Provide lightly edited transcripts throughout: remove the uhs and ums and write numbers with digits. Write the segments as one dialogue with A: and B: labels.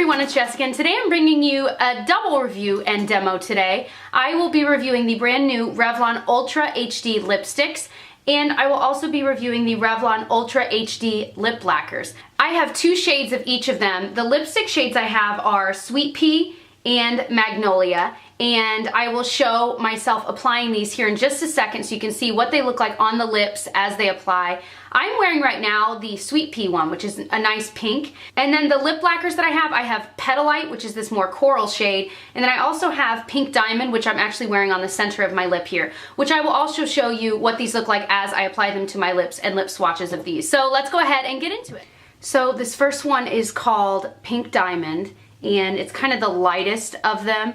A: everyone, it's Jessica, and today I'm bringing you a double review and demo today. I will be reviewing the brand new Revlon Ultra HD lipsticks, and I will also be reviewing the Revlon Ultra HD lip lacquers. I have two shades of each of them. The lipstick shades I have are Sweet Pea and Magnolia, and I will show myself applying these here in just a second so you can see what they look like on the lips as they apply. I'm wearing right now the Sweet Pea one, which is a nice pink. And then the lip lacquers that I have Petalite, which is this more coral shade. And then I also have Pink Diamond, which I'm actually wearing on the center of my lip here, which I will also show you what these look like as I apply them to my lips and lip swatches of these. So let's go ahead and get into it. So this first one is called Pink Diamond, and it's kind of the lightest of them.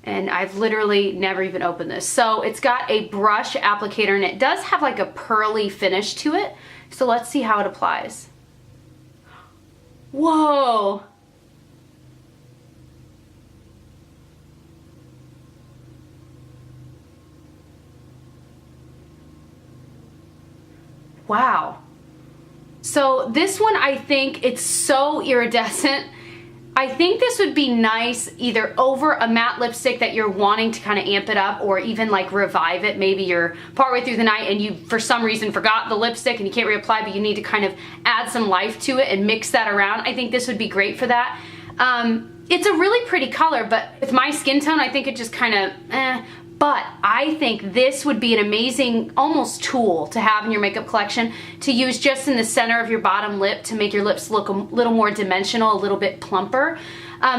A: And I've literally never even opened this. So it's got a brush applicator, and it does have like a pearly finish to it. So let's see how it applies. Whoa. Wow. So this one, I think it's so iridescent. I think this would be nice either over a matte lipstick that you're wanting to kind of amp it up, or even like revive it. Maybe you're partway through the night and you for some reason forgot the lipstick and you can't reapply, but you need to kind of add some life to it and mix that around. I think this would be great for that. It's a really pretty color, but with my skin tone, I think it just kind of But I think this would be an amazing, almost tool to have in your makeup collection to use just in the center of your bottom lip to make your lips look a little more dimensional, a little bit plumper,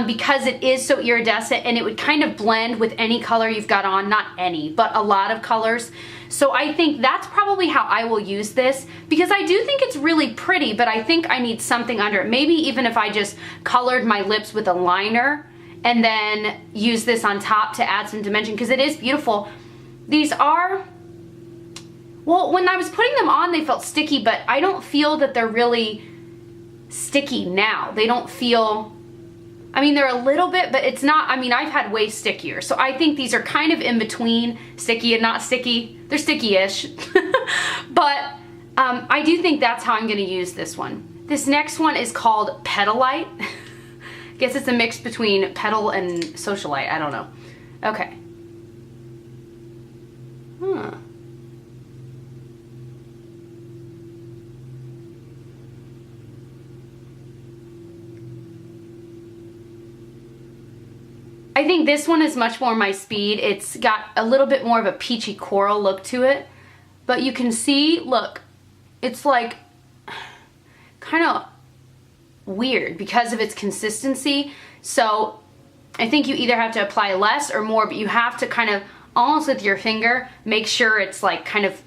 A: because it is so iridescent, and it would kind of blend with any color you've got on, not any, but a lot of colors. So I think that's probably how I will use this, because I do think it's really pretty, but I think I need something under it. Maybe even if I just colored my lips with a liner, and then use this on top to add some dimension, because it is beautiful. These are, well, when I was putting them on, they felt sticky, but I don't feel that they're really sticky now. They don't feel, I mean, they're a little bit, but it's not, I mean, I've had way stickier. So I think these are kind of in between sticky and not sticky. They're sticky-ish. But I do think that's how I'm gonna use this one. This next one is called Petalite. I guess it's a mix between Petal and Socialite. I don't know. Okay. Huh. I think this one is much more my speed. It's got a little bit more of a peachy coral look to it. But you can see, look, it's like kind of weird because of its consistency. So I think you either have to apply less or more, but you have to kind of almost with your finger make sure it's like kind of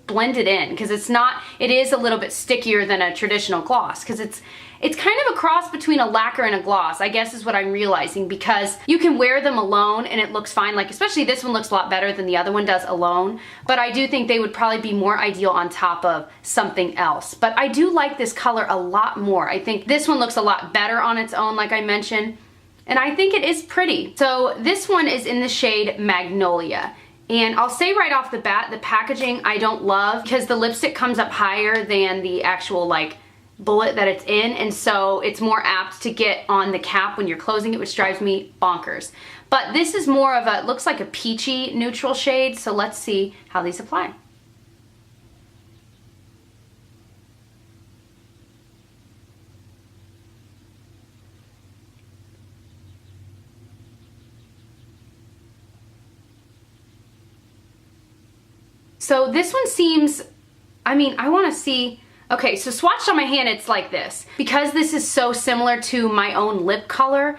A: blended in, because it's not, it is a little bit stickier than a traditional gloss, because it's kind of a cross between a lacquer and a gloss, I guess is what I'm realizing, because you can wear them alone and it looks fine. Like, especially this one looks a lot better than the other one does alone, but I do think they would probably be more ideal on top of something else. But I do like this color a lot more. I think this one looks a lot better on its own, like I mentioned, and I think it is pretty. So this one is in the shade Magnolia. And I'll say right off the bat, the packaging I don't love, because the lipstick comes up higher than the actual like bullet that it's in, and so it's more apt to get on the cap when you're closing it, which drives me bonkers. But this is more of a, it looks like a peachy neutral shade, so let's see how these apply. So this one seems, I mean, I want to see, okay, so swatched on my hand, it's like this. Because this is so similar to my own lip color,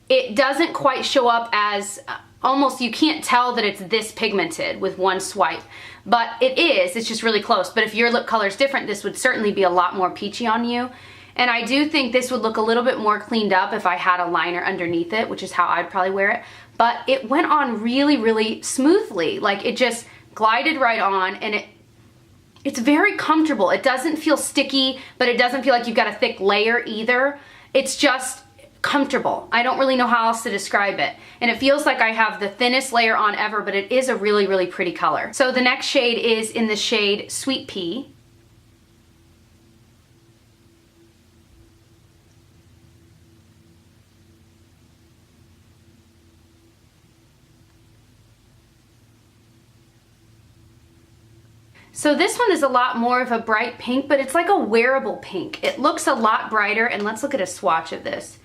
A: it doesn't quite show up as, almost, you can't tell that it's this pigmented with one swipe. But it is, it's just really close. But if your lip color is different, this would certainly be a lot more peachy on you. And I do think this would look a little bit more cleaned up if I had a liner underneath it, which is how I'd probably wear it. But it went on really, really smoothly. Like, it just glided right on, and it's very comfortable. It doesn't feel sticky, but it doesn't feel like you've got a thick layer either. It's just comfortable. I don't really know how else to describe it. And it feels like I have the thinnest layer on ever, but it is a really, really pretty color. So the next shade is in the shade Sweet Pea. So this one is a lot more of a bright pink, but it's like a wearable pink. It looks a lot brighter, and let's look at a swatch of this.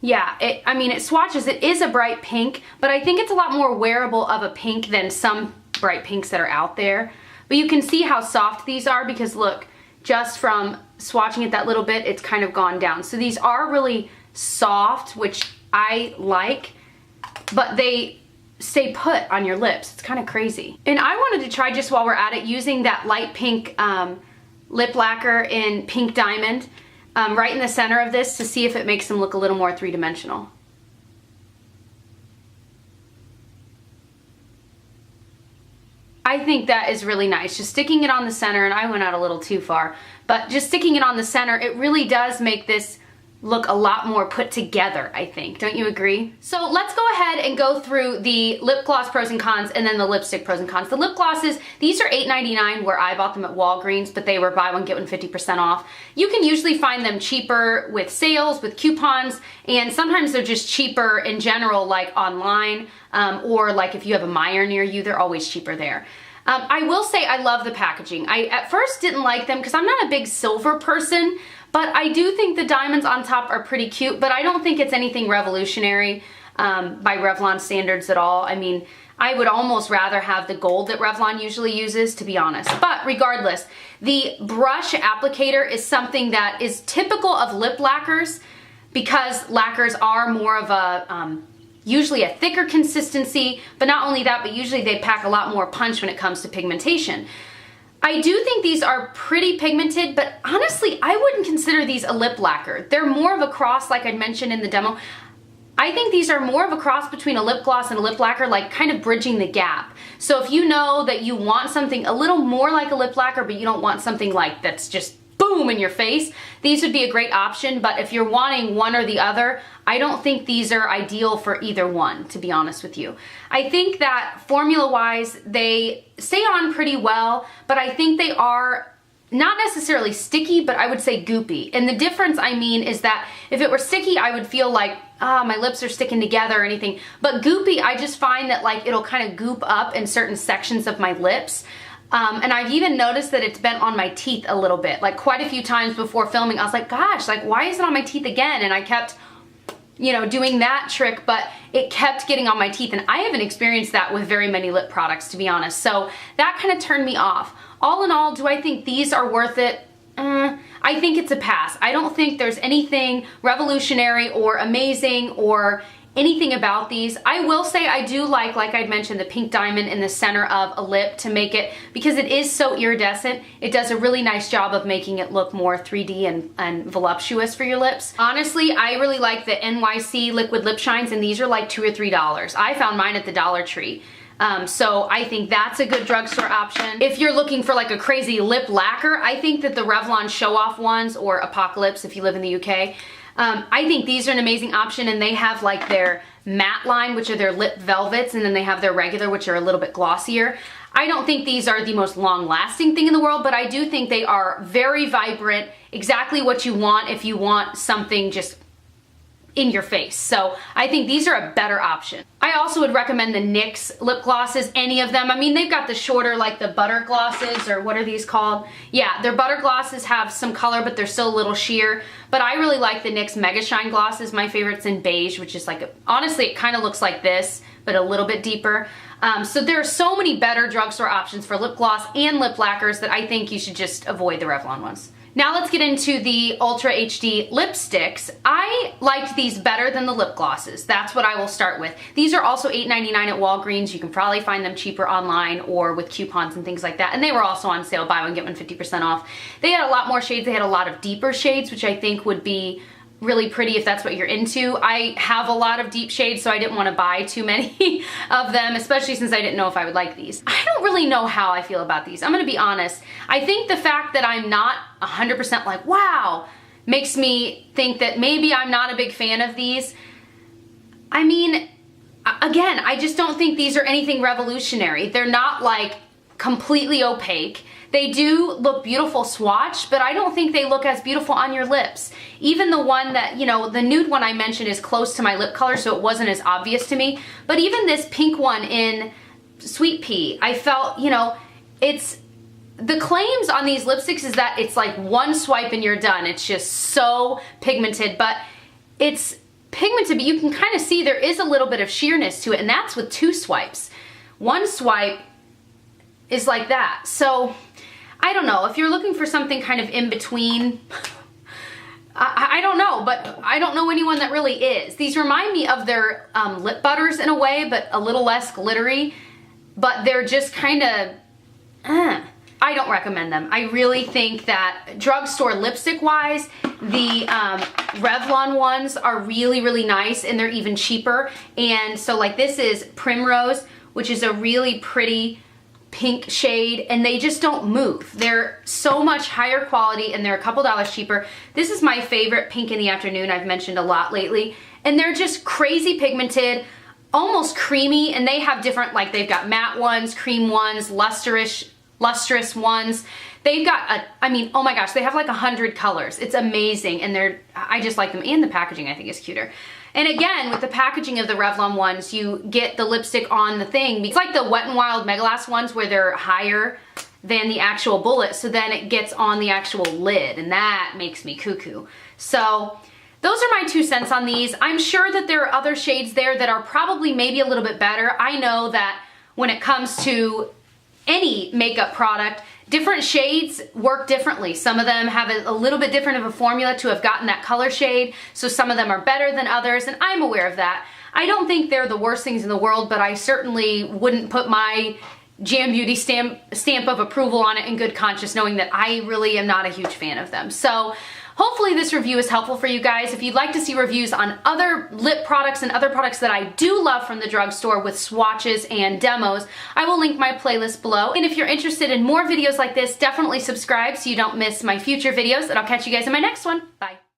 A: Yeah, I mean, it swatches, it is a bright pink, but I think it's a lot more wearable of a pink than some bright pinks that are out there. But you can see how soft these are because look, just from swatching it that little bit, it's kind of gone down. So these are really soft, which I like, but they stay put on your lips. It's kind of crazy. And I wanted to try, just while we're at it, using that light pink lip lacquer in Pink Diamond right in the center of this to see if it makes them look a little more three-dimensional. I think that is really nice. Just sticking it on the center, and I went out a little too far, but just sticking it on the center, it really does make this look a lot more put together, I think. Don't you agree? So let's go ahead and go through the lip gloss pros and cons and then the lipstick pros and cons. The lip glosses, these are $8.99 where I bought them at Walgreens, but they were buy one, get one 50% off. You can usually find them cheaper with sales, with coupons, and sometimes they're just cheaper in general, like online, or like if you have a Meijer near you, they're always cheaper there. I will say I love the packaging. I at first didn't like them because I'm not a big silver person, but I do think the diamonds on top are pretty cute, but I don't think it's anything revolutionary by Revlon standards at all. I mean, I would almost rather have the gold that Revlon usually uses, to be honest. But regardless, the brush applicator is something that is typical of lip lacquers because lacquers are more of a usually a thicker consistency, but not only that, but usually they pack a lot more punch when it comes to pigmentation. I do think these are pretty pigmented, but honestly, I wouldn't consider these a lip lacquer. They're more of a cross, like I mentioned in the demo. I think these are more of a cross between a lip gloss and a lip lacquer, like kind of bridging the gap. So if you know that you want something a little more like a lip lacquer, but you don't want something like that's just boom in your face, these would be a great option. But if you're wanting one or the other, I don't think these are ideal for either one, to be honest with you. I think that formula-wise, they stay on pretty well, but I think they are not necessarily sticky, but I would say goopy. And the difference, I mean, is that if it were sticky, I would feel like, my lips are sticking together or anything. But goopy, I just find that like it'll kind of goop up in certain sections of my lips. And I've even noticed that it's been on my teeth a little bit. Like quite a few times before filming, I was like, gosh, like why is it on my teeth again? And I kept, you know, doing that trick, but it kept getting on my teeth. And I haven't experienced that with very many lip products, to be honest. So that kind of turned me off. All in all, do I think these are worth it? I think it's a pass. I don't think there's anything revolutionary or amazing or anything about these. I will say I do like I'd mentioned, the Pink Diamond in the center of a lip to make it, because it is so iridescent, it does a really nice job of making it look more 3D and voluptuous for your lips. Honestly, I really like the NYC liquid lip shines, and these are like $2 or $3. I found mine at the Dollar Tree. So I think that's a good drugstore option. If you're looking for like a crazy lip lacquer, I think that the Revlon Show Off ones, or Apocalypse if you live in the UK, I think these are an amazing option, and they have like their matte line, which are their lip velvets, and then they have their regular, which are a little bit glossier. I don't think these are the most long-lasting thing in the world, but I do think they are very vibrant, exactly what you want if you want something just in your face. So I think these are a better option. I also would recommend the NYX lip glosses, any of them. I mean, they've got the shorter, like the butter glosses, or what are these called? Yeah, their butter glosses have some color, but they're still a little sheer. But I really like the NYX Mega Shine glosses. My favorite's in beige, which is like, honestly, it kind of looks like this, but a little bit deeper. So there are so many better drugstore options for lip gloss and lip lacquers that I think you should just avoid the Revlon ones. Now let's get into the Ultra HD lipsticks. I liked these better than the lip glosses. That's what I will start with. These are also $8.99 at Walgreens. You can probably find them cheaper online or with coupons and things like that. And they were also on sale, buy one, get one 50% off. They had a lot more shades. They had a lot of deeper shades, which I think would be really pretty if that's what you're into. I have a lot of deep shades, so I didn't want to buy too many of them, especially since I didn't know if I would like these. I don't really know how I feel about these. I'm gonna be honest. I think the fact that I'm not 100% like, wow, makes me think that maybe I'm not a big fan of these. I mean, again, I just don't think these are anything revolutionary. They're not like completely opaque. They do look beautiful swatched, but I don't think they look as beautiful on your lips. Even the one that, you know, the nude one I mentioned is close to my lip color, so it wasn't as obvious to me. But even this pink one in Sweet Pea, I felt, you know, it's the claims on these lipsticks is that it's like one swipe and you're done. It's just so pigmented, but it's pigmented, but you can kind of see there is a little bit of sheerness to it, and that's with 2 swipes. 1 swipe is like that. So I don't know, if you're looking for something kind of in between, I don't know, but I don't know anyone that really is. These remind me of their lip butters in a way, but a little less glittery, but they're just kind of, I don't recommend them. I really think that drugstore lipstick wise, the Revlon ones are really, really nice, and they're even cheaper. And so like this is Primrose, which is a really pretty pink shade, and they just don't move. They're so much higher quality, and they're a couple dollars cheaper. This is my favorite Pink in the Afternoon, I've mentioned a lot lately, and they're just crazy pigmented, almost creamy, and they have different, like they've got matte ones, cream ones, lustrous ones. They've got I mean, oh my gosh, they have like 100 colors. It's amazing, and I just like them, and the packaging I think is cuter. And again, with the packaging of the Revlon ones, you get the lipstick on the thing. It's like the Wet n Wild Megalass ones where they're higher than the actual bullet, so then it gets on the actual lid, and that makes me cuckoo. So those are my 2 cents on these. I'm sure that there are other shades there that are probably maybe a little bit better. I know that when it comes to any makeup product, different shades work differently. Some of them have a little bit different of a formula to have gotten that color shade, so some of them are better than others, and I'm aware of that. I don't think they're the worst things in the world, but I certainly wouldn't put my Jam Beauty stamp of approval on it in good conscience, knowing that I really am not a huge fan of them. So hopefully this review is helpful for you guys. If you'd like to see reviews on other lip products and other products that I do love from the drugstore with swatches and demos, I will link my playlist below. And if you're interested in more videos like this, definitely subscribe so you don't miss my future videos, and I'll catch you guys in my next one. Bye.